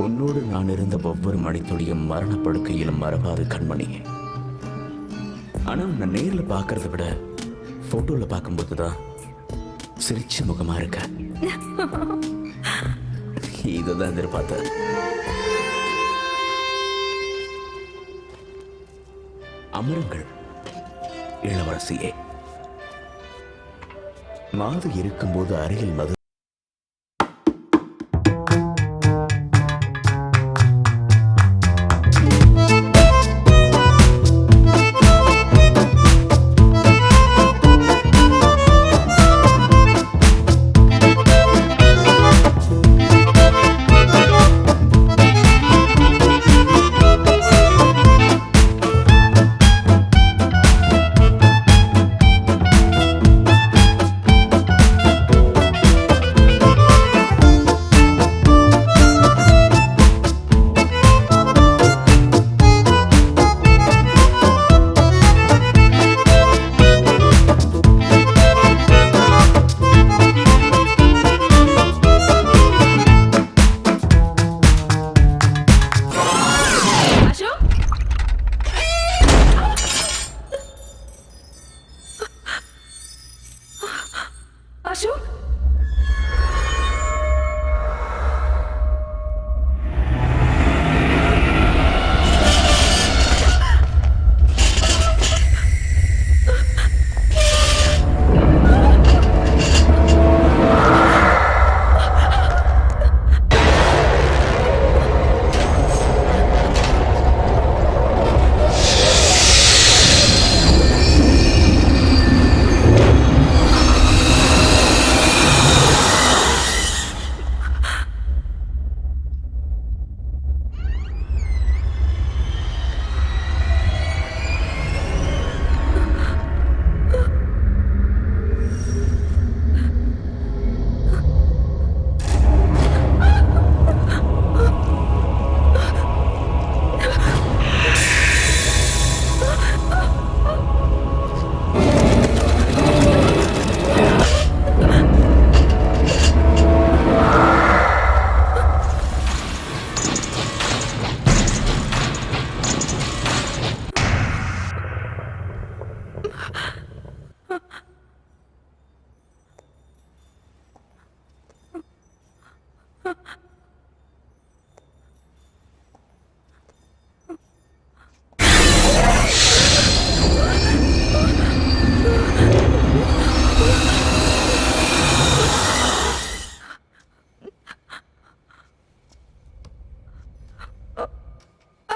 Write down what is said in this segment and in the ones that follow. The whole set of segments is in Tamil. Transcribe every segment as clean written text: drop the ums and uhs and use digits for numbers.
உன்னோடு நான் இருந்த ஒவ்வொரு மணித்துளியும் மரணப்படுக்கையிலும் மறவாது கண்மணி. ஆனா உன்னை நேர்ல பார்க்கறத விட போட்டோல பார்க்கும்போதுதான் சிரிச்ச முகமா இருக்க. இதுதான் எதிர்பார்த்த. அமருங்கள் இளவரசியே. மாது இருக்கும்போது அருகில் மது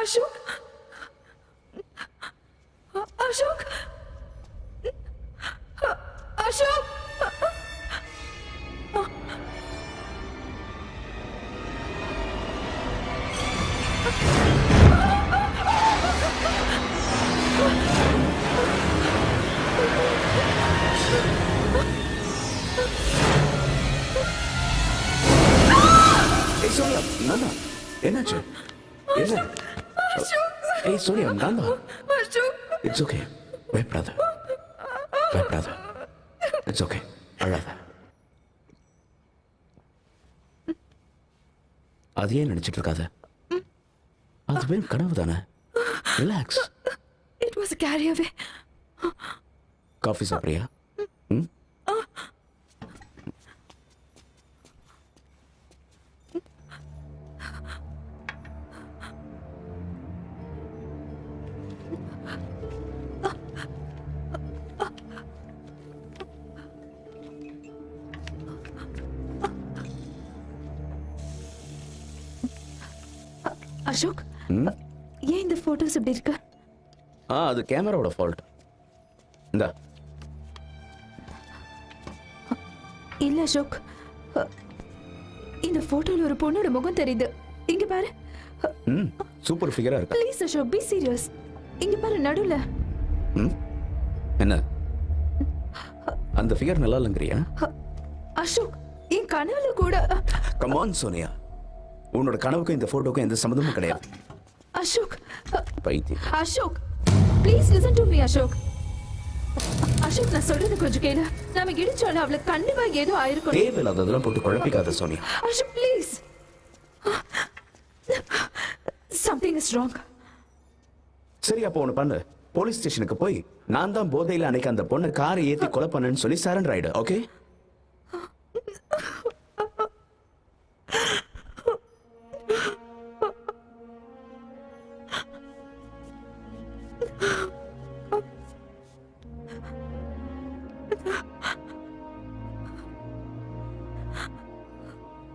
அசோக், அசோக், அசோக். சோனியா, நான் தான். என்னாச்சு? என்ன? ஏய் சோனியா, நான் தான். இட்ஸ் ஓகே, பயப்படாத, பயப்படாத. இட்ஸ் ஓகே, அழாத. அதையே நினைச்சிட்டு இருக்காத. அதுவே கனவு தானே. Relax. It was a carry away. Coffee சாப்பிட்றியா? ம். அசோக், ஏன் இந்த போட்டோஸ் இப்படி இருக்கு? அது கேமராவோட ஃபால்ட். இந்த இல்ல அசோக், இந்த போட்டோல ஒரு பொண்ணோட முகம் தெரியுது. இங்க பாரு. சூப்பர் ஃபிகரா இருக்கு. Please Ashok, be serious. இங்க பாரு நடுவுல. என்ன அந்த ஃபிகர் நல்லா இல்லங்கறியா? அசோக், என் கனவுல கூட. கம் ஆன் சோனியா, உன்னோட கனவுக்கும் இந்த போட்டோக்கும் எந்த சம்பந்தமும் கிடையாது. அசோக், பைத்தியம். Ashok, please listen to me Ashok. Ashok, நான் சொல்றது கொஞ்சம் கேளு. நாம இடிச்சோல அவளுக்கு கண்டிப்பா ஏதோ ஆயிருக்கும். தேவையில்லாததெல்லாம் போட்டு குழப்பிக்காத Sonia. Ashok please. Is wrong. சரி, அப்போ ஒன்று பண்ணு. போலீஸ் ஸ்டேஷனுக்கு போய் நான் தான் போதையில் அன்னைக்கு அந்த பொண்ணை காரை ஏற்றி கொலை பண்ணேன்னு சொல்லி சரண்டர் ஆயிடு. ஓகே?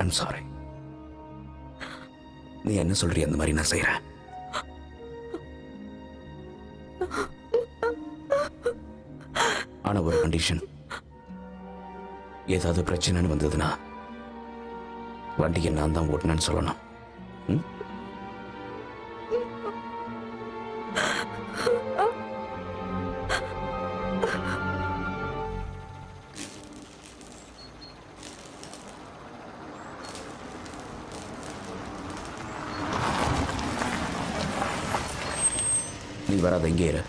I'm sorry. நீ என்ன சொல்றிய அந்த மாதிரி நான் செய்யறேன். ஆனா ஒரு கண்டிஷன். ஏதாவது பிரச்சனைன்னு வந்ததுன்னா வண்டியை நான் தான் ஓட்டினேன்னு சொல்லணும். ம்? நீ வராத, இங்கே இரு.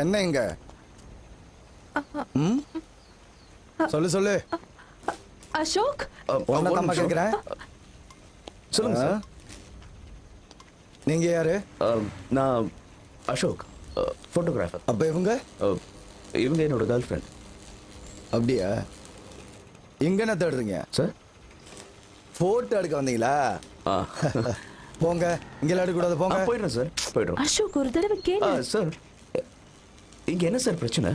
என்ன இங்க? சொல்லு சொல்லு. அசோக், ஒன்னதாம்மா கேட்கிறேன். சொல்லுங்க சார். நீங்க யாரு? நான் அசோக், ஃபோட்டோகிராஃபர். அப்ப இவங்க? இவங்க என்னோட கேர்ள் ஃப்ரெண்ட். அப்படியா? இங்க என்ன தேடுறீங்க சார்? போட்டோ எடுக்க வந்தீங்களா? போங்க, இங்க எடுக்கக்கூடாது, போங்க. போயிடுறேன் சார், போயிடுறோம். அசோக் ஒரு தடவை கேளு. சார், இங்க என்ன சார் பிரச்சனை?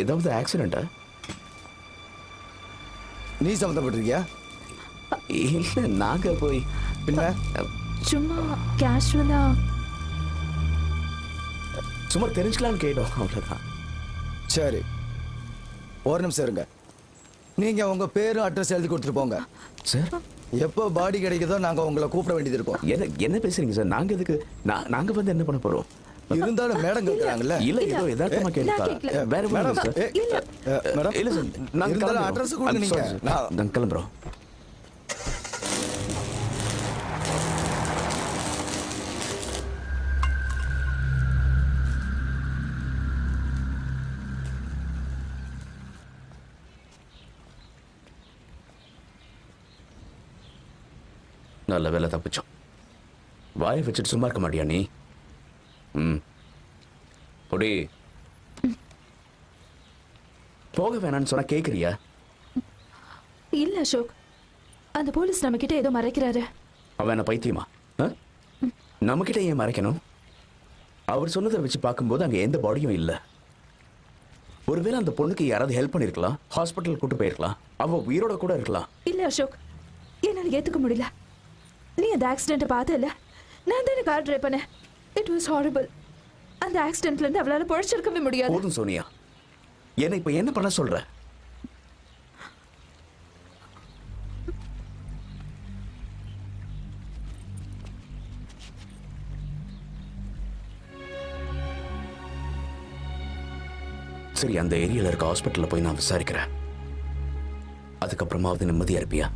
ஏதாவது ஆக்சிடென்ட்டா? நீ சம்மந்தப்பட்டிருக்கியா? இல்ல, நாங்க போய் பின்ன சும்மா கேஷுவலா சும்மா தெரிஞ்சுக்கலாம்னு கேட்டோம், அவ்வளவுதான். சரி, ஒரு நிமிஷம் இருங்க. நீங்க உங்க பேரும் அட்ரஸ் எழுதி கொடுத்துட்டு போங்க. சார், எப்போ பாடி கிடைக்குதோ நாங்க உங்களை கூப்பிட வேண்டியது இருக்கும். என்ன பேசுறீங்க சார்? நாங்க எதுக்கு? நாங்க வந்து என்ன பண்ண போறோம்? இருந்தாலும் மேடம் கேட்கறாங்கல்ல. இல்ல, ஏதோ யதார்த்தமா கேட்டா. வேற மேடம், சார். மேடம் இல்ல சார், நாங்க இருந்தாலும் அட்ரஸ் கொடுங்க. நீங்க நாங்க கிளம்புறோம். நல்ல வேலை, தப்பிச்சோம். வாயை வச்சுட்டு சும்மா இருக்க மாட்டியா நீ? ம், பொடி. போக வேணான்னு சொன்னா கேக்குறியா? இல்ல அசோக், அந்த போலீஸ் நம்ம கிட்ட ஏதோ மறைக்கிறாரு. அவன் என்ன பைத்தியமா? நம்ம கிட்ட ஏன் மறைக்கணும்? அவர் சொன்னதை வச்சு பார்க்கும்போது அங்க எந்த பாடியும் இல்ல. ஒருவேளை அந்த பொண்ணுக்கு யாராவது ஹெல்ப் பண்ணிருக்கலாம், ஹாஸ்பிட்டல் கூட்டு போயிருக்கலாம், அவ உயிரோட கூட இருக்கலாம். இல்ல அசோக், என்னால ஏத்துக்க முடியல. நீ அந்த ஆக்சிடென்ட்டை பார்த்தல? நான் தானே கார் டிரைவ் பண்ணேன். It was horrible. அந்த ஆக்சிடென்ட்ல இருந்து அவளால பொழைச்சிருக்கவே முடியாது. போதும் சோனியா, என்ன இப்ப என்ன பண்ண சொல்ற? சரி, அந்த ஏரியால இருக்க ஹாஸ்பிட்டல்ல போய் நான் விசாரிக்கிறேன். அதுக்கப்புறமாவது நிம்மதியா இருப்பியா?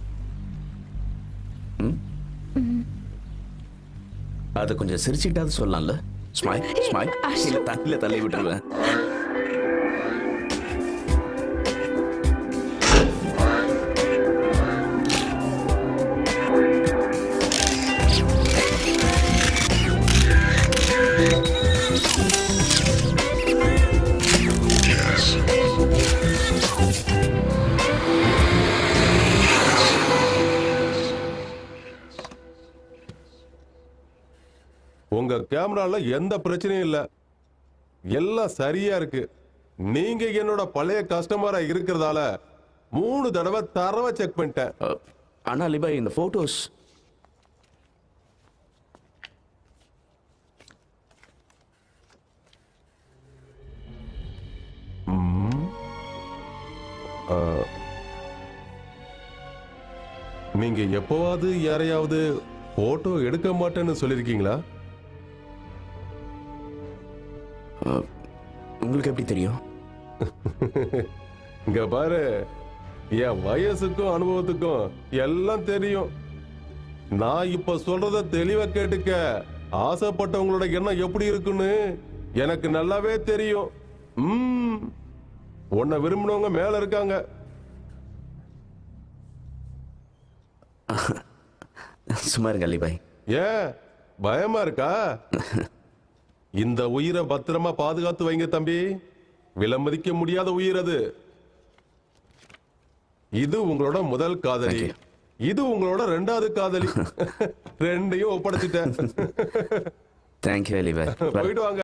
அதை கொஞ்சம் சிரிச்சுக்கிட்டாவது சொல்லலாம்ல? Smile smile. இல்ல, தண்ணியில தள்ளி விட்டுருவேன். உங்க கேமரால எந்த பிரச்சனையும் இல்ல, எல்லாம் சரியா இருக்கு. நீங்க என்னோட பழைய கஸ்டமரா இருக்கிறதால 3 தடவை தரவை செக் பண்ணிட்டேன். ஆனா லிபாய், இந்த போட்டோஸ் நீங்க எப்பவாவது யாரையாவது போட்டோ எடுக்க மாட்டேன்னு சொல்லிருக்கீங்களா? உங்களுக்கு எப்படி தெரியும்? இங்க பாரு, என் வயசுக்கும் அனுபவத்துக்கும் எல்லாம் தெரியும். நான் இப்ப சொல்றத தெளிவா கேட்டுக்க. ஆசைப்பட்டவங்களோட எண்ணம் எப்படி இருக்குன்னு எனக்கு நல்லாவே தெரியும். உன்னை விரும்பினவங்க மேல இருக்காங்க. சும்மா இருங்க அலி பாய். ஏன் பயமா இருக்கா? இந்த உயிரை பத்திரமா பாதுகாத்து வைங்க தம்பி. விலமதிக்க முடியாத உயிர் அது. இது உங்களோட முதல் காதலி, Thank you. இது உங்களோட ரெண்டாவது காதலி. ரெண்டையும் ஒப்படைச்சிட்டேன். தேங்க்யூ அலி பாய். போயிட்டு வாங்க.